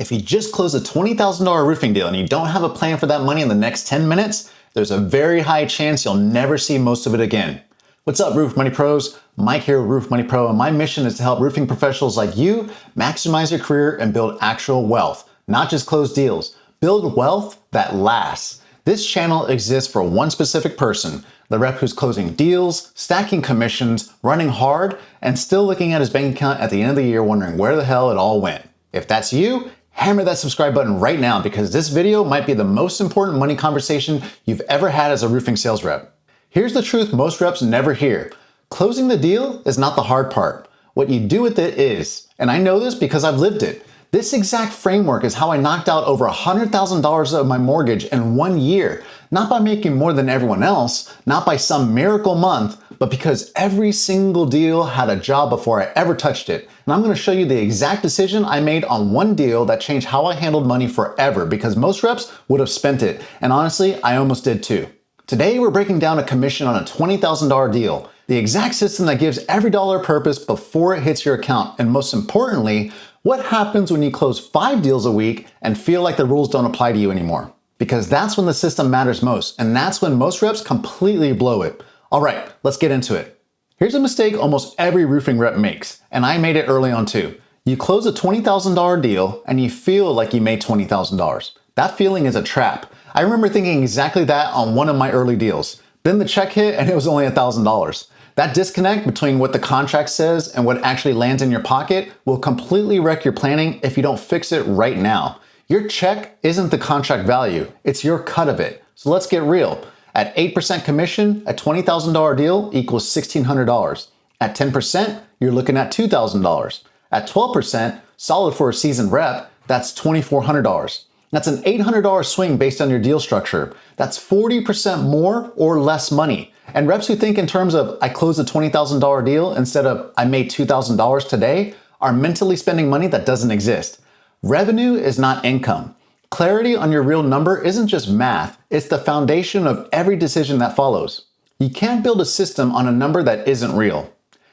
If you just close a $20,000 roofing deal and you don't have a plan for that money in the next 10 minutes, there's a very high chance you'll never see most of it again. What's up, Roof Money Pros? Mike here with Roof Money Pro, and my mission is to help roofing professionals like you maximize your career and build actual wealth, not just close deals. Build wealth that lasts. This channel exists for one specific person, the rep who's closing deals, stacking commissions, running hard, and still looking at his bank account at the end of the year wondering where the hell it all went. If that's you, hammer that subscribe button right now because this video might be the most important money conversation you've ever had as a roofing sales rep. Here's the truth most reps never hear. Closing the deal is not the hard part. What you do with it is, and I know this because I've lived it. This exact framework is how I knocked out over $100,000 of my mortgage in 1 year, not by making more than everyone else, not by some miracle month, but because every single deal had a job before I ever touched it. And I'm going to show you the exact decision I made on one deal that changed how I handled money forever, because most reps would have spent it. And honestly, I almost did too. Today, we're breaking down a commission on a $20,000 deal, the exact system that gives every dollar purpose before it hits your account. And most importantly, what happens when you close 5 deals a week and feel like the rules don't apply to you anymore? Because that's when the system matters most, and that's when most reps completely blow it. All right, let's get into it. Here's a mistake almost every roofing rep makes, and I made it early on too. You close a $20,000 deal and you feel like you made $20,000. That feeling is a trap. I remember thinking exactly that on one of my early deals. Then the check hit and it was only $1,000. That disconnect between what the contract says and what actually lands in your pocket will completely wreck your planning if you don't fix it right now. Your check isn't the contract value, it's your cut of it. So let's get real. At 8% commission, a $20,000 deal equals $1,600. At 10%, you're looking at $2,000. At 12%, solid for a seasoned rep, that's $2,400. That's an $800 swing based on your deal structure. That's 40% more or less money. And reps who think in terms of I closed a $20,000 deal instead of I made $2,000 today are mentally spending money that doesn't exist. Revenue is not income. Clarity on your real number isn't just math, it's the foundation of every decision that follows. You can't build a system on a number that isn't real.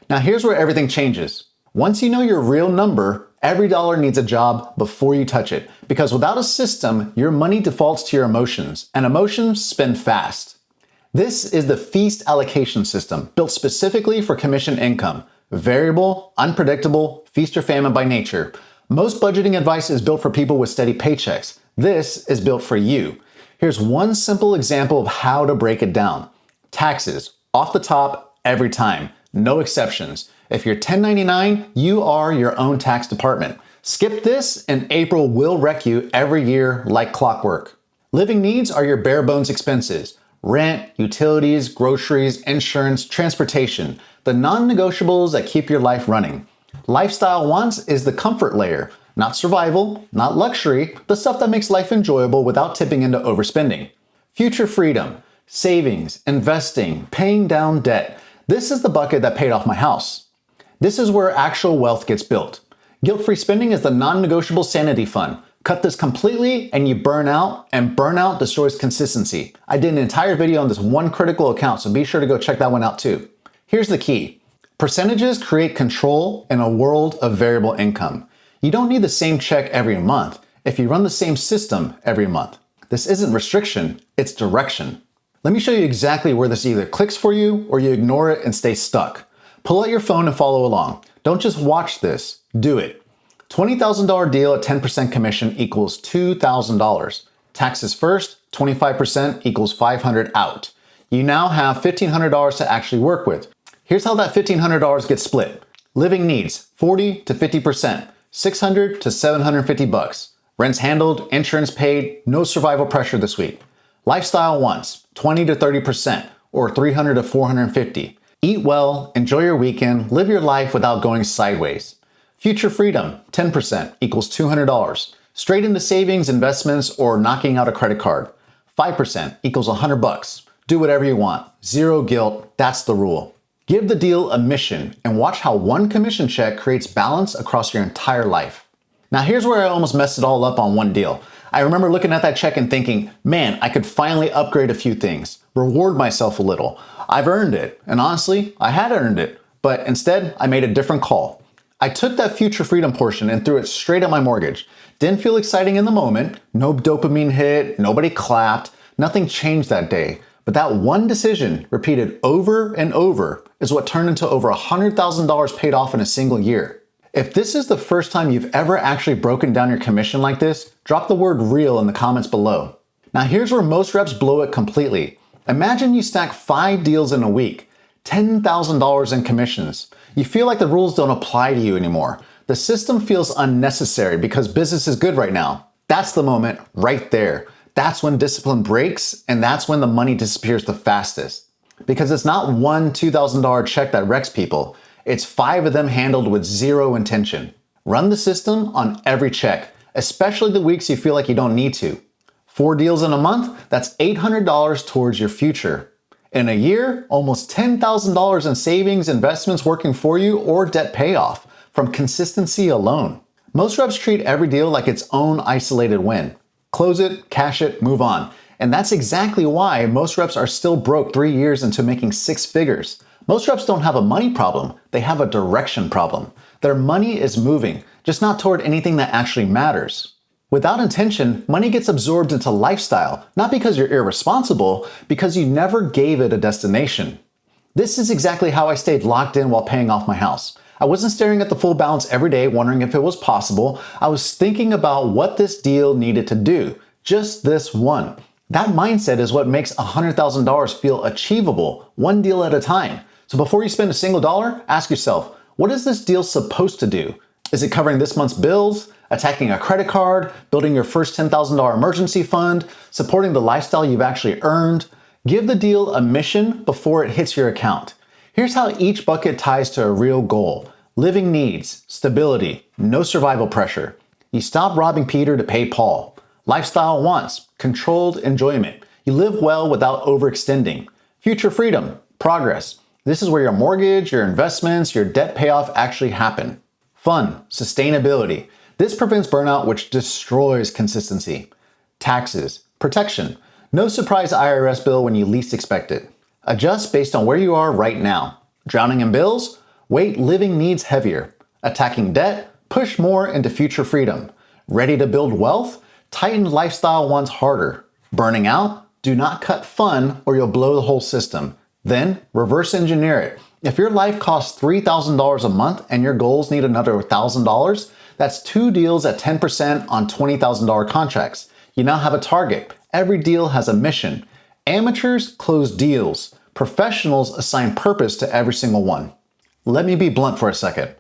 Now here's where everything changes. Once you know your real number, every dollar needs a job before you touch it. Because without a system, your money defaults to your emotions, and emotions spend fast. This is the feast allocation system, built specifically for commission income. Variable, unpredictable, feast or famine by nature. Most budgeting advice is built for people with steady paychecks. This is built for you. Here's one simple example of how to break it down. Taxes, off the top, every time. No exceptions. If you're 1099, you are your own tax department. Skip this and April will wreck you every year like clockwork. Living needs are your bare bones expenses. Rent, utilities, groceries, insurance, transportation. The non-negotiables that keep your life running. Lifestyle wants is the comfort layer. Not survival, not luxury, the stuff that makes life enjoyable without tipping into overspending. Future freedom, savings, investing, paying down debt. This is the bucket that paid off my house. This is where actual wealth gets built. Guilt-free spending is the non-negotiable sanity fund. Cut this completely and you burn out, and burnout destroys consistency. I did an entire video on this one critical account, so be sure to go check that one out too. Here's the key. Percentages create control in a world of variable income. You don't need the same check every month if you run the same system every month. This isn't restriction, it's direction. Let me show you exactly where this either clicks for you or you ignore it and stay stuck. Pull out your phone and follow along. Don't just watch this, do it. $20,000 deal at 10% commission equals $2,000. Taxes first, 25% equals $500 out. You now have $1,500 to actually work with. Here's how that $1,500 gets split. Living needs, 40 to 50%, 600 to 750 bucks. Rents handled, insurance paid, no survival pressure this week. Lifestyle wants, 20 to 30%, or 300 to 450. Eat well, enjoy your weekend, live your life without going sideways. Future freedom, 10% equals $200. Straight into savings, investments, or knocking out a credit card. 5% equals 100 bucks. Do whatever you want. Zero guilt, that's the rule. Give the deal a mission and watch how one commission check creates balance across your entire life. Now here's where I almost messed it all up on one deal. I remember looking at that check and thinking, man, I could finally upgrade a few things, reward myself a little. I've earned it, and honestly, I had earned it, but instead I made a different call. I took that future freedom portion and threw it straight at my mortgage. Didn't feel exciting in the moment, no dopamine hit, nobody clapped, nothing changed that day. But that one decision, repeated over and over, is what turned into over $100,000 paid off in a single year. If this is the first time you've ever actually broken down your commission like this, drop the word real in the comments below. Now here's where most reps blow it completely. Imagine you stack 5 deals in a week, $10,000 in commissions. You feel like the rules don't apply to you anymore. The system feels unnecessary because business is good right now. That's the moment right there. That's when discipline breaks, and that's when the money disappears the fastest. Because it's not one $2,000 check that wrecks people. It's 5 of them handled with zero intention. Run the system on every check, especially the weeks you feel like you don't need to. 4 deals in a month, that's $800 towards your future. In a year, almost $10,000 in savings, investments working for you, or debt payoff from consistency alone. Most reps treat every deal like its own isolated win. Close it, cash it, move on. And that's exactly why most reps are still broke 3 years into making 6 figures. Most reps don't have a money problem, they have a direction problem. Their money is moving, just not toward anything that actually matters. Without intention, money gets absorbed into lifestyle, not because you're irresponsible, because you never gave it a destination. This is exactly how I stayed locked in while paying off my house. I wasn't staring at the full balance every day wondering if it was possible. I was thinking about what this deal needed to do. Just this one. That mindset is what makes $100,000 feel achievable, one deal at a time. So before you spend a single dollar, ask yourself, what is this deal supposed to do? Is it covering this month's bills, attacking a credit card, building your first $10,000 emergency fund, supporting the lifestyle you've actually earned? Give the deal a mission before it hits your account. Here's how each bucket ties to a real goal. Living needs, stability, no survival pressure. You stop robbing Peter to pay Paul. Lifestyle wants, controlled enjoyment. You live well without overextending. Future freedom, progress. This is where your mortgage, your investments, your debt payoff actually happen. Fun, sustainability. This prevents burnout, which destroys consistency. Taxes, protection. No surprise IRS bill when you least expect it. Adjust based on where you are right now. Drowning in bills? Weight living needs heavier. Attacking debt? Push more into future freedom. Ready to build wealth? Tighten lifestyle wants harder. Burning out? Do not cut fun or you'll blow the whole system. Then reverse engineer it. If your life costs $3,000 a month and your goals need another $1,000, that's 2 deals at 10% on $20,000 contracts. You now have a target. Every deal has a mission. Amateurs close deals. Professionals assign purpose to every single one. Let me be blunt for a second.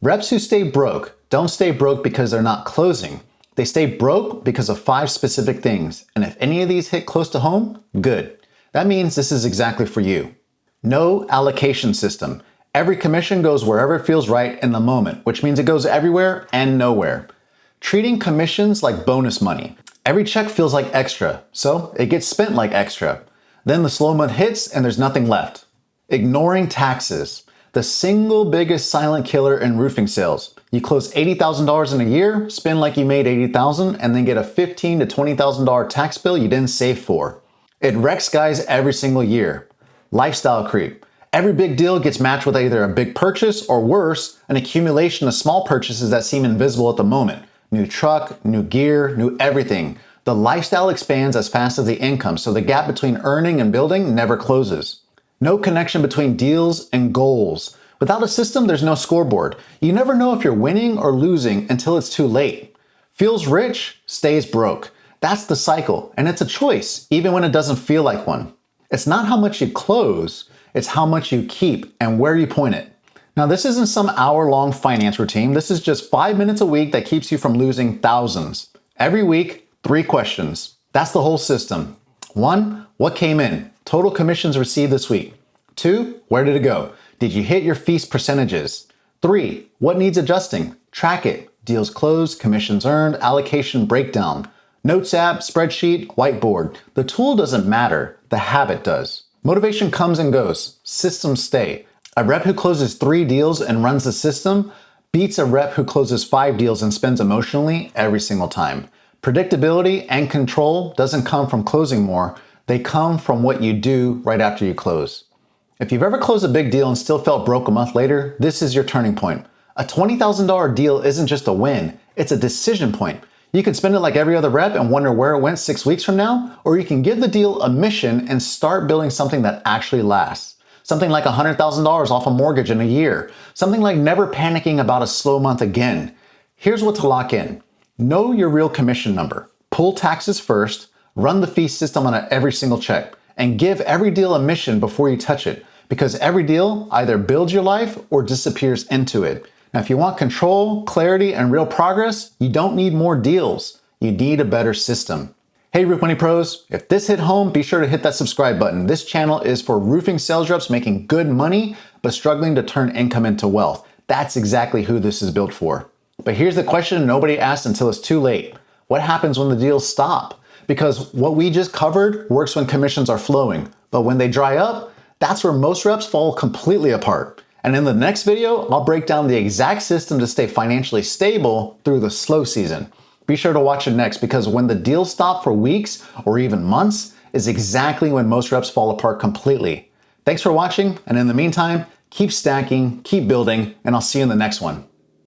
Reps who stay broke don't stay broke because they're not closing. They stay broke because of 5 specific things. And if any of these hit close to home, good. That means this is exactly for you. No allocation system. Every commission goes wherever it feels right in the moment, which means it goes everywhere and nowhere. Treating commissions like bonus money. Every check feels like extra, so it gets spent like extra. Then the slow month hits and there's nothing left. Ignoring taxes. The single biggest silent killer in roofing sales. You close $80,000 in a year, spend like you made $80,000, and then get a $15,000 to $20,000 tax bill you didn't save for. It wrecks guys every single year. Lifestyle creep. Every big deal gets matched with either a big purchase or worse, an accumulation of small purchases that seem invisible at the moment. New truck, new gear, new everything. The lifestyle expands as fast as the income, so the gap between earning and building never closes. No connection between deals and goals. Without a system, there's no scoreboard. You never know if you're winning or losing until it's too late. Feels rich, stays broke. That's the cycle, and it's a choice, even when it doesn't feel like one. It's not how much you close, it's how much you keep and where you point it. Now, this isn't some hour-long finance routine. This is just 5 minutes a week that keeps you from losing thousands. Every week, 3 questions. That's the whole system. 1, what came in? Total commissions received this week. 2, where did it go? Did you hit your feast percentages? 3, what needs adjusting? Track it. Deals closed, commissions earned, allocation breakdown. Notes app, spreadsheet, whiteboard. The tool doesn't matter, the habit does. Motivation comes and goes, systems stay. A rep who closes 3 deals and runs the system beats a rep who closes 5 deals and spends emotionally every single time. Predictability and control doesn't come from closing more, they come from what you do right after you close. If you've ever closed a big deal and still felt broke a month later, this is your turning point. A $20,000 deal isn't just a win, it's a decision point. You can spend it like every other rep and wonder where it went 6 weeks from now, or you can give the deal a mission and start building something that actually lasts. Something like $100,000 off a mortgage in a year. Something like never panicking about a slow month again. Here's what to lock in. Know your real commission number. Pull taxes first, run the fee system on every single check, and give every deal a mission before you touch it, because every deal either builds your life or disappears into it. Now, if you want control, clarity, and real progress, you don't need more deals. You need a better system. Hey, Roof Money Pros, if this hit home, be sure to hit that subscribe button. This channel is for roofing sales reps making good money, but struggling to turn income into wealth. That's exactly who this is built for. But here's the question nobody asked until it's too late. What happens when the deals stop? Because what we just covered works when commissions are flowing, but when they dry up, that's where most reps fall completely apart. And in the next video, I'll break down the exact system to stay financially stable through the slow season. Be sure to watch it next, because when the deals stop for weeks or even months is exactly when most reps fall apart completely. Thanks for watching, and in the meantime, keep stacking, keep building, and I'll see you in the next one.